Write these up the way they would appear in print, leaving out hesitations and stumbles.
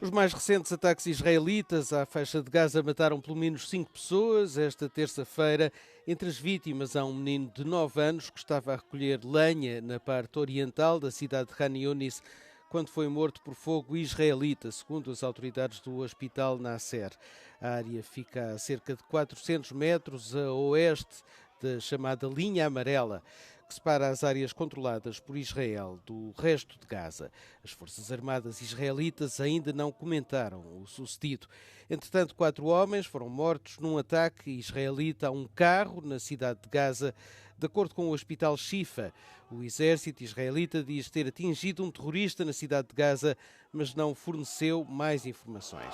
Os mais recentes ataques israelitas à faixa de Gaza mataram pelo menos 5 pessoas. Esta terça-feira, entre as vítimas há um menino de 9 anos que estava a recolher lenha na parte oriental da cidade de Khan Yunis quando foi morto por fogo israelita, segundo as autoridades do hospital Nasser. A área fica a cerca de 400 metros a oeste da chamada linha amarela, que separa as áreas controladas por Israel do resto de Gaza. As Forças Armadas israelitas ainda não comentaram o sucedido. Entretanto, 4 homens foram mortos num ataque israelita a um carro na cidade de Gaza. De acordo com o hospital Shifa, o exército israelita diz ter atingido um terrorista na cidade de Gaza, mas não forneceu mais informações.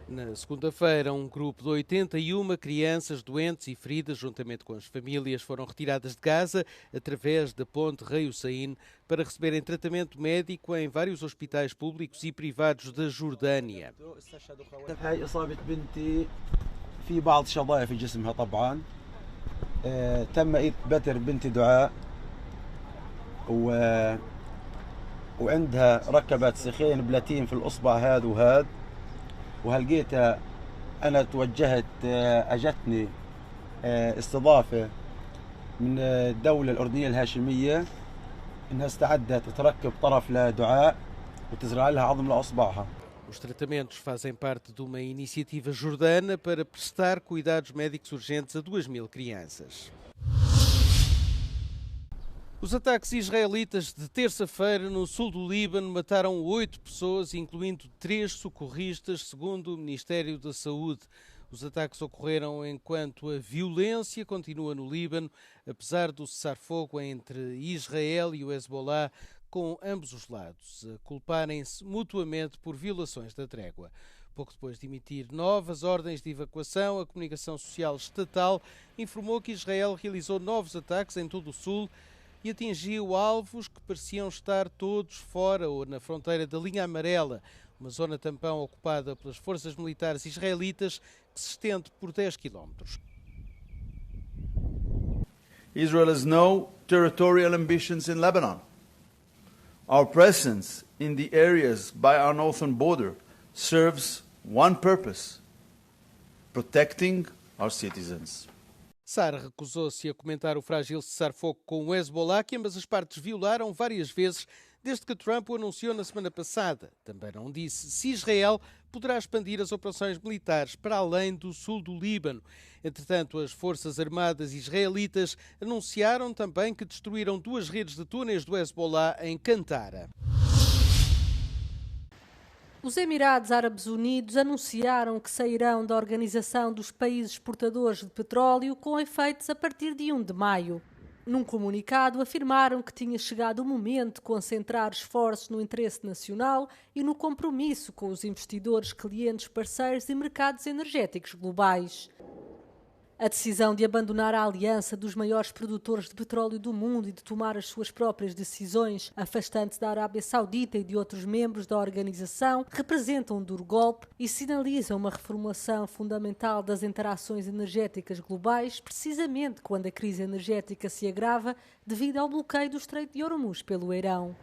Na segunda-feira, um grupo de 81 crianças doentes e feridas, juntamente com as famílias, foram retiradas de Gaza através da ponte Rei Hussein para receberem tratamento médico em vários hospitais públicos e privados da Jordânia. تم بتر بنتي دعاء وعندها ركبت سيخين بلاتين في الأصبع هذا وهذا وهلقيتها أنا توجهت أجتني استضافة من الدولة الأردنية الهاشمية إنها استعدت تركب طرف لدعاء وتزرع لها عظم لأصبعها. Os tratamentos fazem parte de uma iniciativa jordana para prestar cuidados médicos urgentes a 2.000 crianças. Os ataques israelitas de terça-feira no sul do Líbano mataram 8 pessoas, incluindo 3 socorristas, segundo o Ministério da Saúde. Os ataques ocorreram enquanto a violência continua no Líbano, apesar do cessar-fogo entre Israel e o Hezbollah, com ambos os lados a culparem-se mutuamente por violações da trégua. Pouco depois de emitir novas ordens de evacuação, a comunicação social estatal informou que Israel realizou novos ataques em todo o sul e atingiu alvos que pareciam estar todos fora ou na fronteira da linha amarela, uma zona tampão ocupada pelas forças militares israelitas que se estende por 10 quilómetros. Israel has no territorial ambitions in Lebanon. Our presence in the areas by our northern border serves one purpose: protecting our citizens. Sara recusou-se a comentar o frágil cessar-fogo com o Hezbollah, que ambas as partes violaram várias vezes desde que Trump o anunciou na semana passada. Também não disse se Israel poderá expandir as operações militares para além do sul do Líbano. Entretanto, as Forças Armadas israelitas anunciaram também que destruíram 2 redes de túneis do Hezbollah em Cantara. Os Emirados Árabes Unidos anunciaram que sairão da Organização dos Países Exportadores de Petróleo com efeitos a partir de 1 de maio. Num comunicado, afirmaram que tinha chegado o momento de concentrar esforços no interesse nacional e no compromisso com os investidores, clientes, parceiros e mercados energéticos globais. A decisão de abandonar a aliança dos maiores produtores de petróleo do mundo e de tomar as suas próprias decisões, afastando-se da Arábia Saudita e de outros membros da organização, representa um duro golpe e sinaliza uma reformulação fundamental das interações energéticas globais, precisamente quando a crise energética se agrava devido ao bloqueio do Estreito de Hormuz pelo Irão.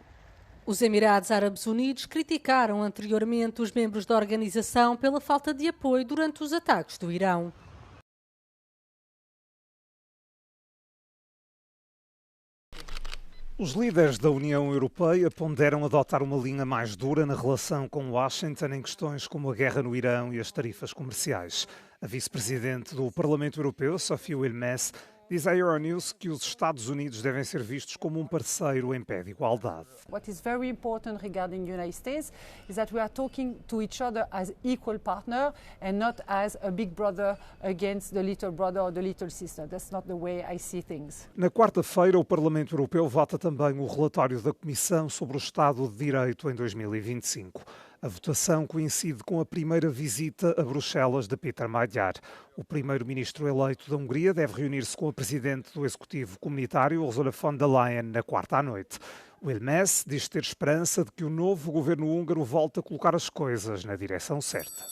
Os Emirados Árabes Unidos criticaram anteriormente os membros da organização pela falta de apoio durante os ataques do Irão. Os líderes da União Europeia ponderam adotar uma linha mais dura na relação com Washington em questões como a guerra no Irão e as tarifas comerciais. A vice-presidente do Parlamento Europeu, Sophie Wilmès, diz à Euronews que os Estados Unidos devem ser vistos como um parceiro em pé de igualdade. What is very important regarding the United States is that we are talking to each other as equal partner and not as a big brother against the little brother or the little sister. That's not the way I see things. Na quarta-feira, o Parlamento Europeu vota também o relatório da Comissão sobre o Estado de Direito em 2025. A votação coincide com a primeira visita a Bruxelas de Peter Magyar. O primeiro-ministro eleito da Hungria deve reunir-se com a presidente do Executivo Comunitário, Ursula von der Leyen, na quarta à noite. Wilmès diz ter esperança de que o novo governo húngaro volte a colocar as coisas na direção certa.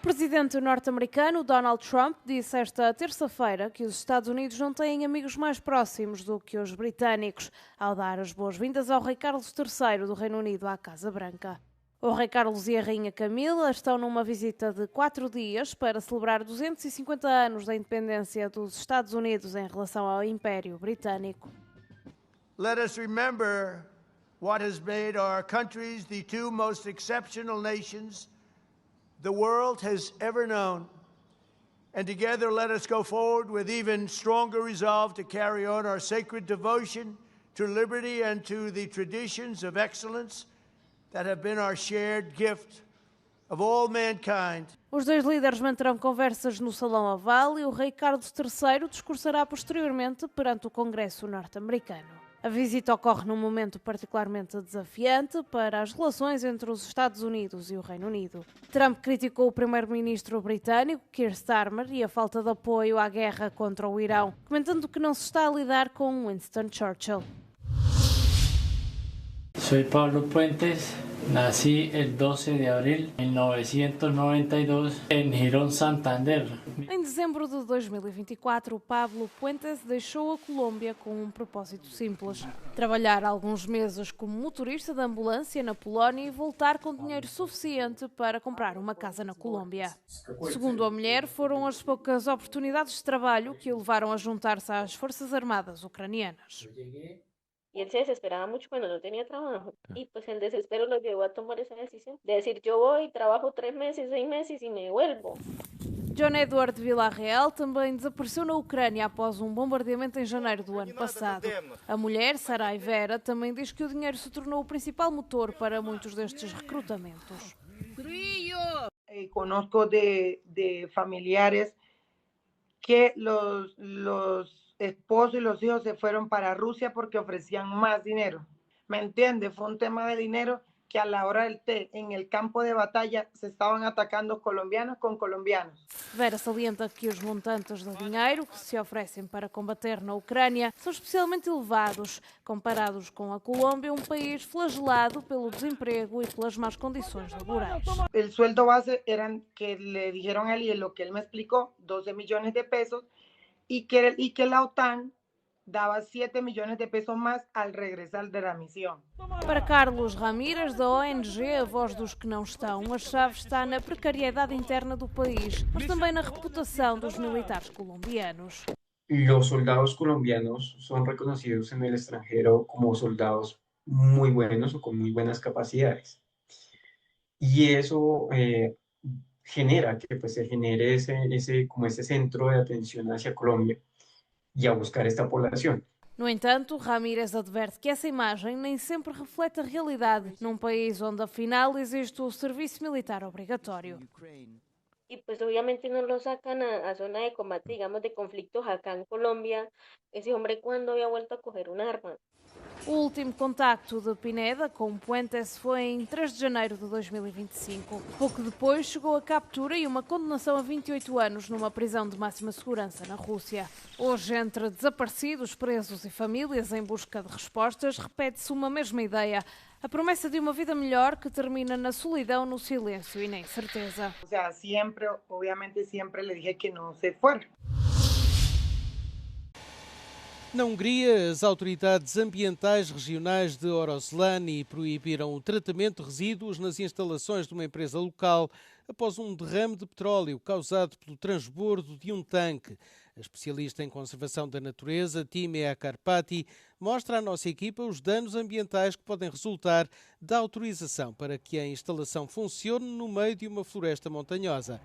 O presidente norte-americano Donald Trump disse esta terça-feira que os Estados Unidos não têm amigos mais próximos do que os britânicos, ao dar as boas-vindas ao rei Carlos III do Reino Unido à Casa Branca. O rei Carlos e a rainha Camila estão numa visita de 4 dias para celebrar 250 anos da independência dos Estados Unidos em relação ao Império Britânico. Let us remember what has made our countries the two most exceptional nations the world has ever known. And together let us go forward with even stronger resolve to carry on our sacred devotion to liberty and to the traditions of excellence that have been our shared gift of all mankind. Os dois líderes manterão conversas no Salão Oval e o rei Carlos III discursará posteriormente perante o Congresso norte-americano. A visita ocorre num momento particularmente desafiante para as relações entre os Estados Unidos e o Reino Unido. Trump criticou o primeiro-ministro britânico, Keir Starmer, e a falta de apoio à guerra contra o Irão, comentando que não se está a lidar com Winston Churchill. Soy Pablo Puentes, nací el 12 de abril de 1992 en Girón, Santander. Em dezembro de 2024, Pablo Puentes deixou a Colômbia com um propósito simples: trabalhar alguns meses como motorista de ambulância na Polónia e voltar com dinheiro suficiente para comprar uma casa na Colômbia. Segundo a mulher, foram as poucas oportunidades de trabalho que o levaram a juntar-se às Forças Armadas ucranianas. Y él se desesperaba mucho cuando no tenía trabajo. Y pues el desespero lo llevó a tomar esa decisión. De decir, yo voy, trabajo 3 meses, 6 meses y me devuelvo. John Edward Villarreal também desapareceu na Ucrânia após um bombardeamento em janeiro do ano passado. A mulher, Sarai Vera, também diz que o dinheiro se tornou o principal motor para muitos destes recrutamentos. Conozco de familiares que los esposos y los hijos se fueron para Rusia porque ofrecían más dinero. ¿Me entiende? Fue un tema de dinero que a la hora del té, en el campo de batalla, se estaban atacando colombianos con colombianos. Vera salienta que os montantes de dinheiro que se oferecem para combater na Ucrânia são especialmente elevados, comparados com a Colômbia, um país flagelado pelo desemprego e pelas más condições laborais. El sueldo base eran que le dijeron a él, y lo que él me explicó, 12 millones de pesos, y que la OTAN daba 7 millones de pesos más al regresar de la misión. Para Carlos Ramírez, da ONG A Voz dos que Não Estão, a chave está na precariedade interna do país, mas também na reputação dos militares colombianos. Los soldados colombianos son reconocidos en el extranjero como soldados muy buenos o con muy buenas capacidades. Y eso genera que pues, se genere ese centro de atención hacia Colombia e a buscar esta poblação. No entanto, Ramírez adverte que essa imagem nem sempre reflete a realidade num país onde, afinal, existe o serviço militar obrigatório. Y pues obviamente no lo sacan a zona de combate, digamos, de conflictos acá en Colombia. Ese hombre, ¿cuándo había vuelto a coger un arma? O último contacto de Pineda com Puentes foi em 3 de janeiro de 2025. Pouco depois chegou a captura e uma condenação a 28 anos numa prisão de máxima segurança na Rússia. Hoje, entre desaparecidos, presos e famílias em busca de respostas, repete-se uma mesma ideia: a promessa de uma vida melhor que termina na solidão, no silêncio e na incerteza. O sea, obviamente siempre le dije que no se fuera. Na Hungria, as autoridades ambientais regionais de Oroszlani proibiram o tratamento de resíduos nas instalações de uma empresa local após um derrame de petróleo causado pelo transbordo de um tanque. A especialista em conservação da natureza, Timea Karpati, mostra à nossa equipa os danos ambientais que podem resultar da autorização para que a instalação funcione no meio de uma floresta montanhosa.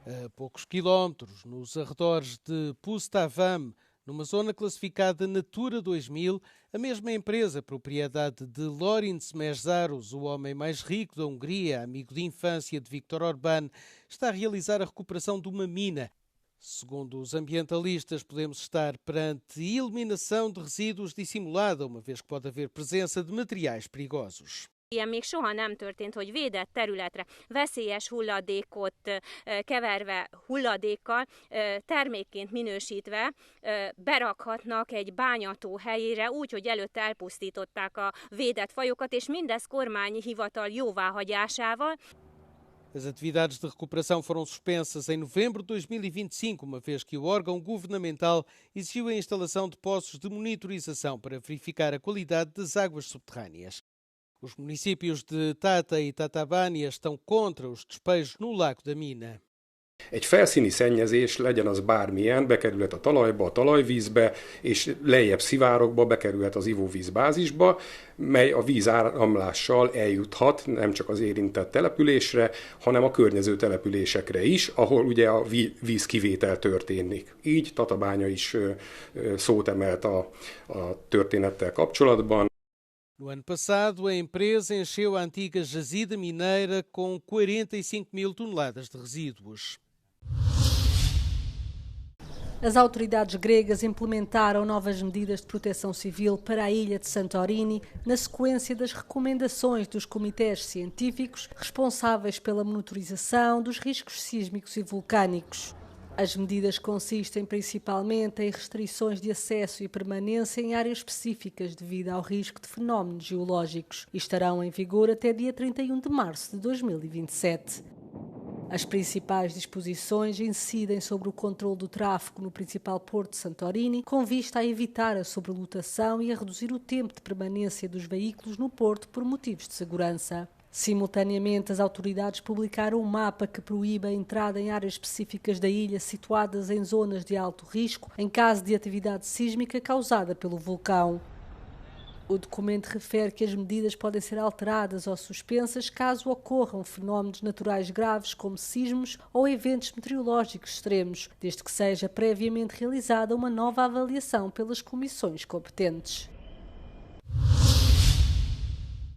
A poucos quilómetros, nos arredores de Pustavam, numa zona classificada Natura 2000, a mesma empresa, propriedade de Lőrinc Mészáros, o homem mais rico da Hungria, amigo de infância de Viktor Orbán, está a realizar a recuperação de uma mina. Segundo os ambientalistas, podemos estar perante eliminação de resíduos dissimulada, uma vez que pode haver presença de materiais perigosos. Ilyen még soha nem történt, hogy védett területre veszélyes hulladékot keverve hulladékkal, termékként minősítve berakhatnak egy bányató helyére úgy, hogy előtte elpusztították a védett fajokat, és mindez kormányi hivatal jóváhagyásával. As atividades de recuperação foram suspensas em novembro de 2025, uma vez que o órgão governamental exigiu a instalação de poços de monitorização para verificar a qualidade das águas subterrâneas. Os municípios de Tata e Tatabánia estão contra os despejos no lago da mina. Egy felszíni szennyezés, legyen az bármilyen, bekerülhet a talajba, a talajvízbe, és lejjebb szivárogba bekerülhet az ivóvízbázisba, mely a vízáramlással eljuthat nem csak az érintett településre, hanem a környező településekre is, ahol ugye a vízkivétel történik. Így Tatabánya is szót emelt a történettel kapcsolatban. No ano passado, a empresa encheu a antiga jazida mineira com 45.000 toneladas de resíduos. As autoridades gregas implementaram novas medidas de proteção civil para a ilha de Santorini, na sequência das recomendações dos comitês científicos responsáveis pela monitorização dos riscos sísmicos e vulcânicos. As medidas consistem principalmente em restrições de acesso e permanência em áreas específicas devido ao risco de fenómenos geológicos e estarão em vigor até dia 31 de março de 2027. As principais disposições incidem sobre o controle do tráfego no principal porto de Santorini, com vista a evitar a sobrelotação e a reduzir o tempo de permanência dos veículos no porto por motivos de segurança. Simultaneamente, as autoridades publicaram um mapa que proíbe a entrada em áreas específicas da ilha situadas em zonas de alto risco em caso de atividade sísmica causada pelo vulcão. O documento refere que as medidas podem ser alteradas ou suspensas caso ocorram fenómenos naturais graves como sismos ou eventos meteorológicos extremos, desde que seja previamente realizada uma nova avaliação pelas comissões competentes.